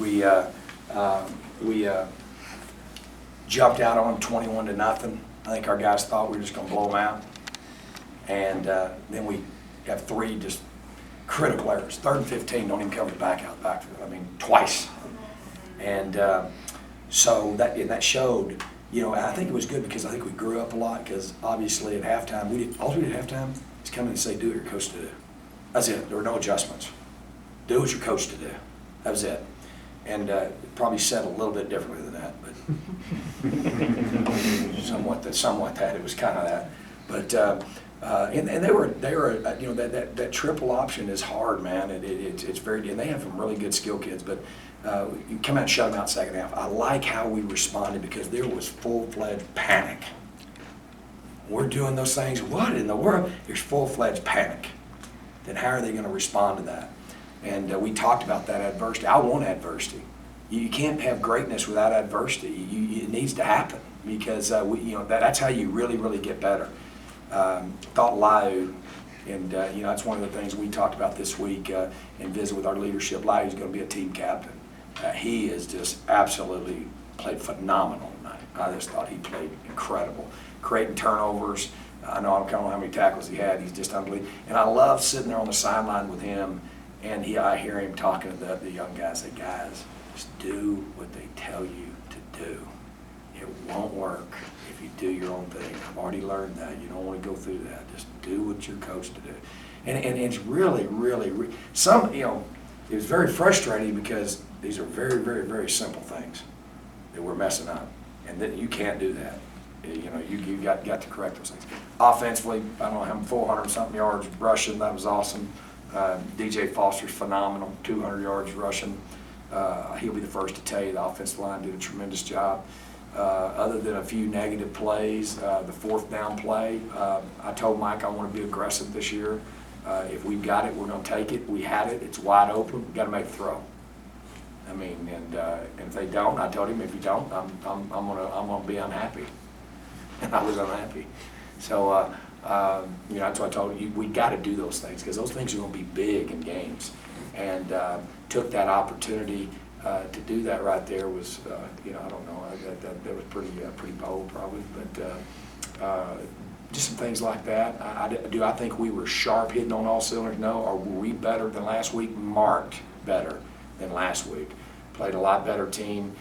we jumped out on them 21-0. I think our guys thought we were just going to blow them out. And then we have 3 just critical errors. 3rd and 15, don't even cover the backfield. I mean, twice. And so that showed, you know, I think it was good because I think we grew up a lot because obviously at halftime, all we did at halftime is come in and say, do what you're coached to do. That's it. There were no adjustments. Do what you're coached to do. That was it. And probably said a little bit differently than that, but somewhat that. It was kind of that. But and they were you know, that triple option is hard, man. It's very, and they have some really good skill kids, but you come out and shut them out second half. I like how we responded because there was full-fledged panic. We're doing those things. What in the world? There's full-fledged panic. Then how are they going to respond to that? And we talked about that adversity. I want adversity. You can't have greatness without adversity. It needs to happen because you know that's how you really get better. Thought Lau, and you know that's one of the things we talked about this week and visit with our leadership. Lau's going to be a team captain. He is just absolutely played phenomenal tonight. I just thought he played incredible, creating turnovers. I don't know how many tackles he had. He's just unbelievable. And I love sitting there on the sideline with him, and I hear him talking to the young guys. Say, guys, just do what they tell you to do. It won't work if you do your own thing. I've already learned that. You don't want to go through that. Just do what you're coached to do. And it's really, some, you know, it was very frustrating because these are very simple things that we're messing up, and that you can't do that. You know, you got to correct those things. Offensively, I don't know how 400-something yards rushing. That was awesome. DJ Foster's phenomenal, 200 yards rushing. He'll be the first to tell you the offensive line did a tremendous job. Other than a few negative plays, the 4th down play, I told Mike I want to be aggressive this year. If we've got it, we're going to take it. We had it. It's wide open. We've got to make a throw. I mean, and if they don't, I told him if you don't, I'm gonna be unhappy. And I was unhappy. So, you know, that's why I told you, we got to do those things because those things are going to be big in games. And took that opportunity to do that right there was, you know, I don't know, that was pretty bold probably, but just some things like that. Do I think we were sharp, hitting on all cylinders? No. Or were we better than last week? Marked better than last week. Played a lot better team.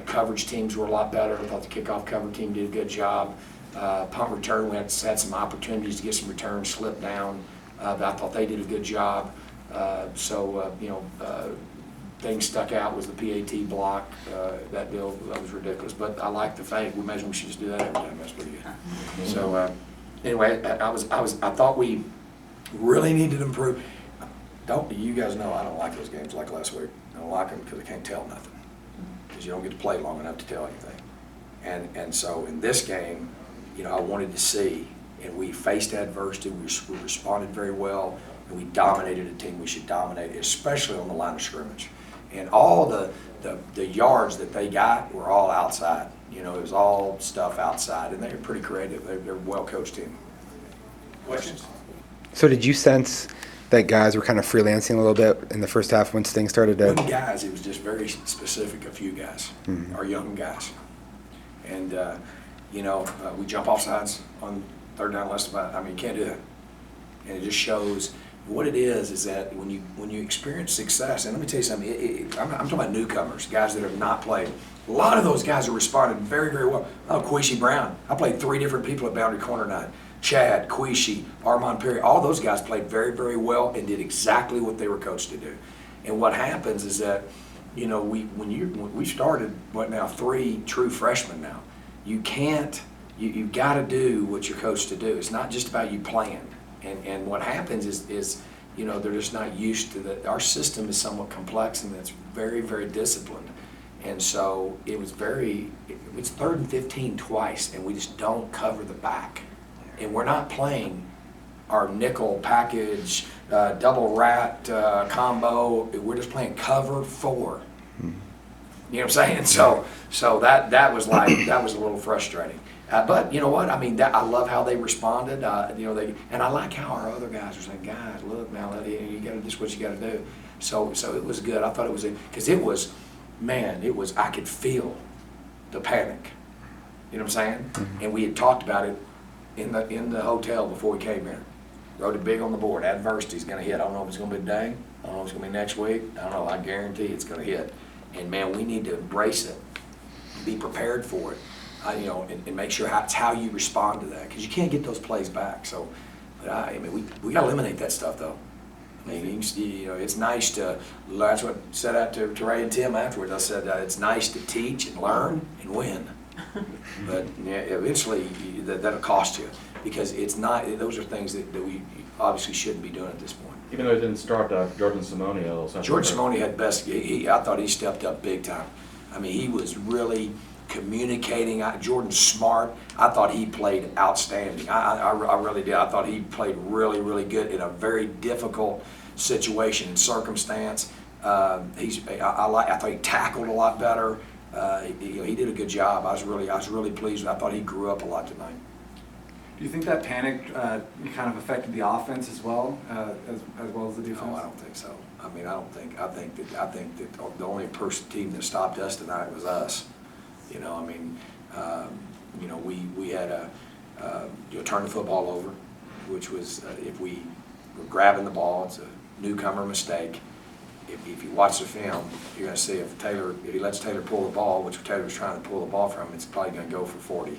Coverage teams were a lot better. I thought the kickoff cover team did a good job. Punt return, we had some opportunities to get some returns, slip down. But I thought they did a good job. You know, things stuck out was the PAT block. That deal, that was ridiculous. But I like the fake. We imagine we should just do that every time. That's pretty good. So anyway, I thought we really needed to improve. You guys know I don't like those games like last week. I don't like them because I can't tell nothing. Because you don't get to play long enough to tell anything. And so in this game, you know, I wanted to see, and we faced adversity. We responded very well, and we dominated a team we should dominate, especially on the line of scrimmage. And all the yards that they got were all outside. You know, it was all stuff outside, and they were pretty creative. They're a well-coached team. Questions? So did you sense that guys were kind of freelancing a little bit in the first half once things started to? When guys, it was just very specific, a few guys, our young guys. And, you know, we jump off sides on 3rd down less about, I mean, you can't do that. And it just shows what it is that when you experience success, and let me tell you something, I'm talking about newcomers, guys that have not played. A lot of those guys have responded very well. Oh, Quishy Brown. I played 3 different people at Boundary Corner night. Chad, Quishy, Armand Perry, all those guys played very well and did exactly what they were coached to do. And what happens is that, you know, when we started, 3 true freshmen now. You've got to do what you're coached to do. It's not just about you playing. And what happens is, you know, they're just not used to that. Our system is somewhat complex and it's very disciplined. And so it's 3rd and 15 twice, and we just don't cover the back. And we're not playing our nickel package, double rat combo. We're just playing cover 4. You know what I'm saying? So that was a little frustrating. But you know what? I mean, I love how they responded. You know, and I like how our other guys are saying, guys, look now, you got to do what you got to do. So it was good. I thought it was because it was man, I could feel the panic. You know what I'm saying? And we had talked about it in the hotel before we came here. Wrote it big on the board. Adversity's going to hit. I don't know if it's going to be today. I don't know if it's going to be next week. I don't know. I guarantee it's going to hit. And man, we need to embrace it, be prepared for it, and make sure it's how you respond to that, because you can't get those plays back. So, but we got to eliminate that stuff though. I mean, it's nice to. That's what I said out to Ray and Tim afterwards. I said it's nice to teach and learn and win, but eventually that'll cost you, because it's not. Those are things that we obviously shouldn't be doing at this point. Even though he didn't start Jordan Simone at all. George Simone had best. I thought he stepped up big time. I mean, he was really communicating. Jordan's smart. I thought he played outstanding. I really did. I thought he played really, really good in a very difficult situation and circumstance. I thought he tackled a lot better. He did a good job. I was really pleased. I thought he grew up a lot tonight. Do you think that panic kind of affected the offense as well as the defense? No, I don't think so. I mean, I think that the only team that stopped us tonight was us. We had a turn the football over, which was if we were grabbing the ball, it's a newcomer mistake. If you watch the film, you're going to see if he lets Taylor pull the ball, which Taylor was trying to pull the ball from, it's probably going to go for 40.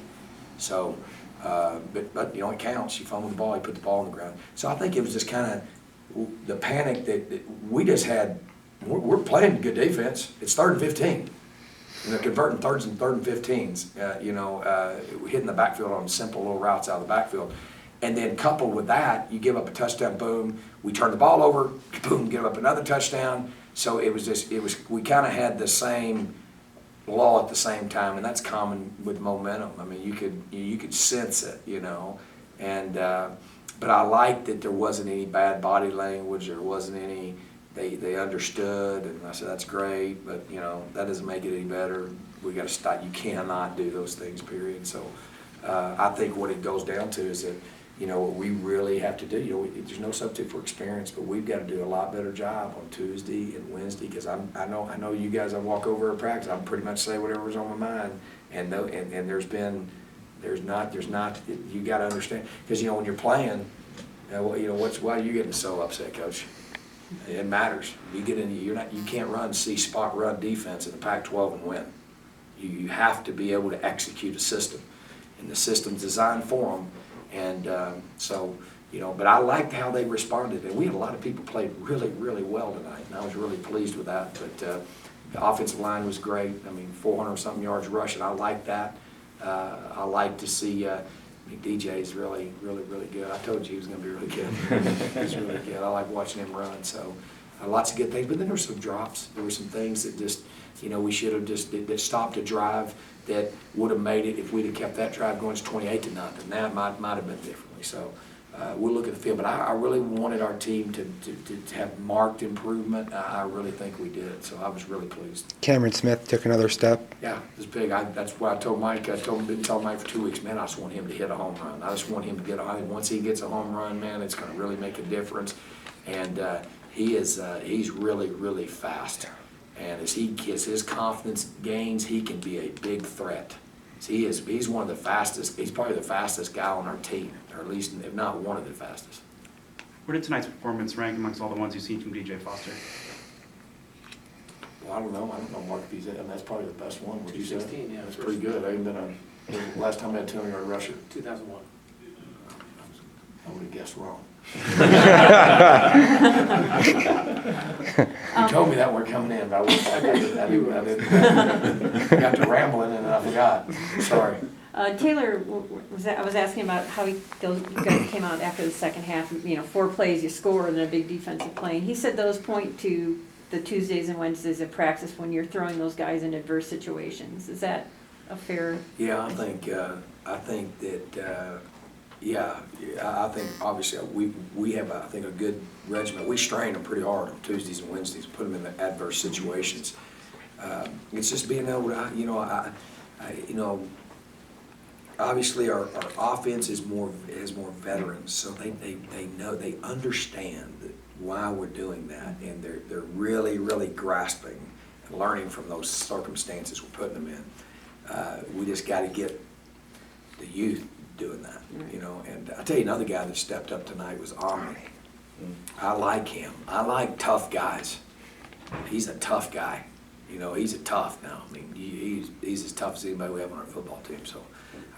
So. But it counts. You fumble the ball, you put the ball on the ground. So I think it was just kind of the panic that we just had. We're playing good defense. It's 3rd and 15. Converting third and 15s. Hitting the backfield on simple little routes out of the backfield, and then coupled with that, you give up a touchdown. Boom. We turn the ball over. Boom. Give up another touchdown. So we kind of had the same law at the same time, and that's common with momentum. I mean, you could sense it, and but I liked that there wasn't any bad body language. There wasn't any. They understood, and I said that's great, but that doesn't make it any better. We got to stop. You cannot do those things. Period. So I think what it goes down to is that what we really have to do. There's no substitute for experience, but we've got to do a lot better job on Tuesday and Wednesday, because I know you guys. I walk over at practice, I pretty much say whatever's on my mind, and there's not. You got to understand, because when you're playing, why are you getting so upset, Coach? It matters. You get in. You can't run spot run defense in the Pac-12 and win. You have to be able to execute a system, and the system's designed for them. And but I liked how they responded. And we had a lot of people played really, really well tonight, and I was really pleased with that. But the offensive line was great. I mean, 400-something yards rushing. I like that. I like to see DJ is really, really, really good. I told you he was going to be really good. He's really good. I like watching him run. So lots of good things. But then there were some drops. There were some things that just, we should have that stopped a drive that would have made it if we'd have kept that drive going. It's 28-0. That might have been differently. So we'll look at the field. But I really wanted our team to have marked improvement. I really think we did. So I was really pleased. Cameron Smith took another step. Yeah, it was big. That's what I told Mike. Been telling Mike for 2 weeks, man, I just want him to hit a home run. I just want him to get once he gets a home run, man, it's going to really make a difference. And he's really, really fast. And as his confidence gains, he can be a big threat. So he's one of the fastest. He's probably the fastest guy on our team, or at least if not one of the fastest. Where did tonight's performance rank amongst all the ones you've seen from DJ Foster? Well, I don't know, Mark, if he's in. That's probably the best one. Would you say? 216, yeah. That's pretty good. I ain't been last time I had 200-yard rusher. 2001. I would have guessed wrong. You told me that we're coming in, but I didn't. Got to rambling and I forgot. Sorry. Taylor I was asking about how you guys came out after the second half. 4 plays you score and then a big defensive play. And he said those point to the Tuesdays and Wednesdays of practice when you're throwing those guys in adverse situations. Is that a fair? Yeah, I think that. I think obviously we have I think a good regimen. We strain them pretty hard on Tuesdays and Wednesdays, put them in the adverse situations. It's just being able to obviously our offense has more veterans, so they know, they understand why we're doing that, and they're really, really grasping and learning from those circumstances we're putting them in. We just got to get the youth doing that, you know. And I'll tell you another guy that stepped up tonight was Omni. I like him. I like tough guys. He's a tough guy. You know, he's a tough now. I mean, he's as tough as anybody we have on our football team. So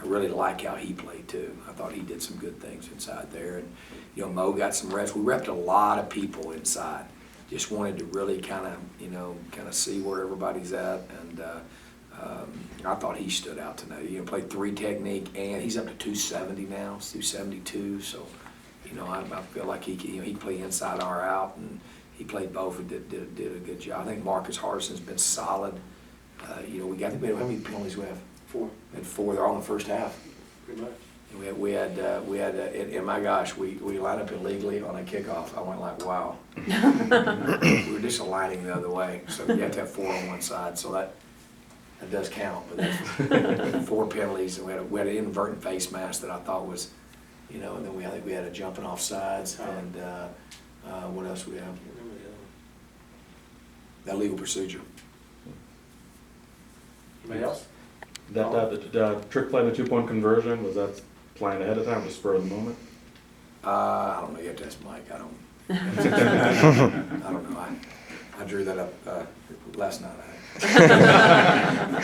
I really like how he played too. I thought he did some good things inside there. And, you know, Mo got some reps. We repped a lot of people inside. Just wanted to really kind of, you know, kind of see where everybody's at. And I thought he stood out tonight. You know, played 3 technique, and he's up to 270 now, 272. So, you know, I feel like he can play inside or out, and he played both and did a good job. I think Marcus Hardison's been solid. You know, how many penalties we have? 4. We had 4. They're all in the first half. Pretty much. We had and my gosh, we lined up illegally on a kickoff. I went like, wow. We were just aligning the other way, so you have to have 4 on one side. So that does count. But that's 4 penalties, and we had an inadvertent face mask that I thought was, you know, and then I think we had a jumping off sides, and what else we have? That legal procedure. Anybody else? The trick play, the 2-point conversion, was that planned ahead of time, or spur of the moment? I don't know. You have to ask Mike. I don't. I don't know. I drew that up last night. I think.